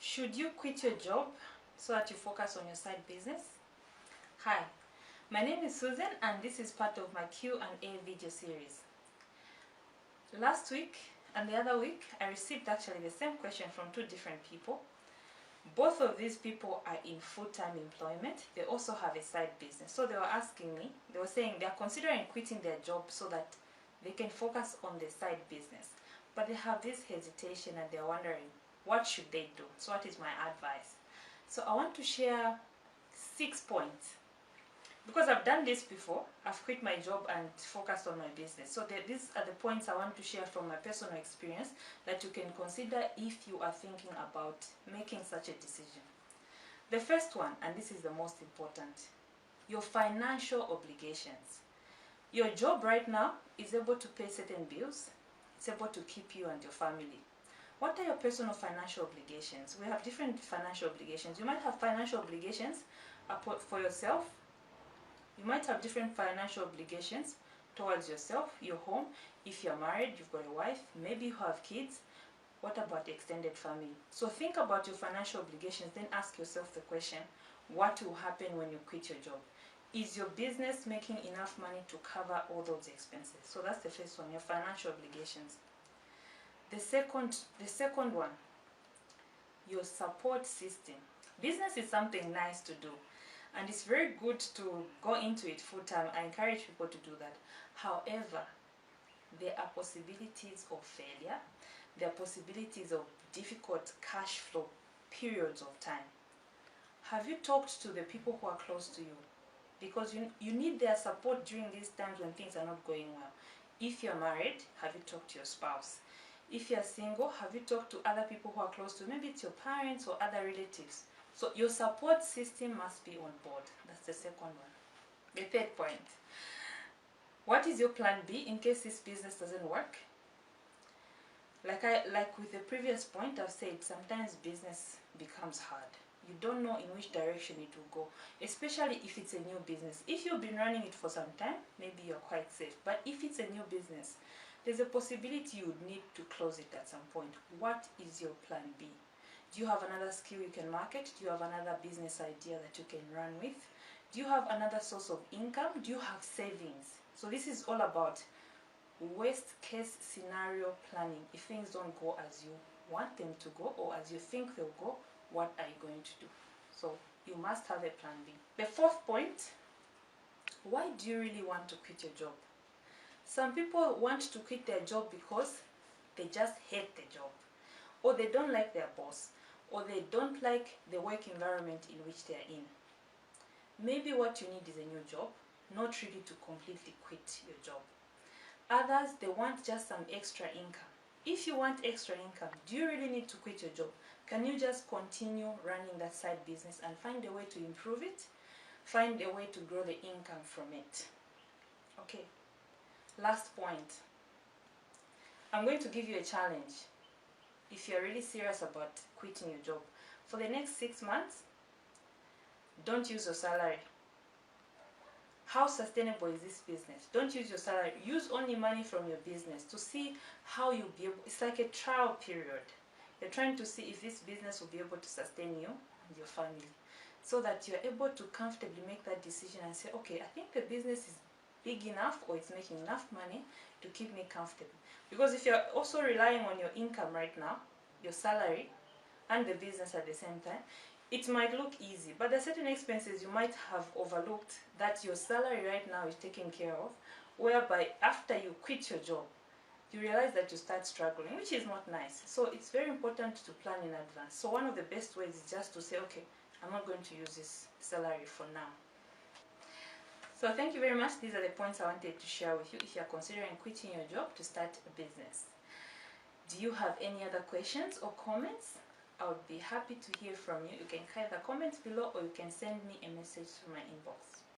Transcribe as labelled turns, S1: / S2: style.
S1: Should you quit your job so that you focus on your side business? Hi, my name is Susan and this is part of my Q&A video series. Last week and the other week, I received actually the same question from two different people. Both of these people are in full-time employment. They also have a side business. So they were asking me, they were saying they are considering quitting their job so that they can focus on their side business. But they have this hesitation and they're wondering, what should they do? So what is my advice? So I want to share 6 points. Because I've done this before, I've quit my job and focused on my business. So these are the points I want to share from my personal experience that you can consider if you are thinking about making such a decision. The first one, and this is the most important, your financial obligations. Your job right now is able to pay certain bills. It's able to keep you and your family. What are your personal financial obligations? We have different financial obligations. You might have financial obligations for yourself. You might have different financial obligations towards yourself, your home. If you're married, you've got a wife, maybe you have kids. What about the extended family? So think about your financial obligations, then ask yourself the question, what will happen when you quit your job? Is your business making enough money to cover all those expenses? So that's the first one, your financial obligations. The second one, your support system. Business is something nice to do, and it's very good to go into it full time. I encourage people to do that. However, there are possibilities of failure. There are possibilities of difficult cash flow periods of time. Have you talked to the people who are close to you? Because you need their support during these times when things are not going well. If you're married, have you talked to your spouse? If you're single, have you talked to other people who are close to you? Maybe it's your parents or other relatives. So your support system must be on board. That's the second one. The third point. What is your plan B in case this business doesn't work? Like with the previous point, I've said sometimes business becomes hard. You don't know in which direction it will go, especially if it's a new business. If you've been running it for some time, maybe you're quite safe. But if it's a new business, there's a possibility you would need to close it at some point. What is your plan B? Do you have another skill you can market? Do you have another business idea that you can run with? Do you have another source of income? Do you have savings? So this is all about worst case scenario planning. If things don't go as you want them to go or as you think they'll go, what are you going to do? So you must have a plan B. The fourth point, why do you really want to quit your job? Some people want to quit their job because they just hate the job, or they don't like their boss, or they don't like the work environment in which they are in. Maybe what you need is a new job, not really to completely quit your job. Others, they want just some extra income. If you want extra income, do you really need to quit your job? Can you just continue running that side business and find a way to improve it? Find a way to grow the income from it. Okay. Last point. I'm going to give you a challenge. If you're really serious about quitting your job, for the next 6 months, don't use your salary. How sustainable is this business? Don't use your salary. Use only money from your business to see how you'll be able. It's like a trial period. You're trying to see if this business will be able to sustain you and your family, so that you're able to comfortably make that decision and say, okay, I think the business is big enough or it's making enough money to keep me comfortable. Because if you're also relying on your income right now, your salary and the business at the same time, it might look easy, but there are certain expenses you might have overlooked that your salary right now is taking care of, whereby after you quit your job, you realize that you start struggling, which is not nice. So it's very important to plan in advance. So one of the best ways is just to say, okay, I'm not going to use this salary for now. So thank you very much. These are the points I wanted to share with you if you're considering quitting your job to start a business. Do you have any other questions or comments? I would be happy to hear from you. You can either comment below or you can send me a message through my inbox.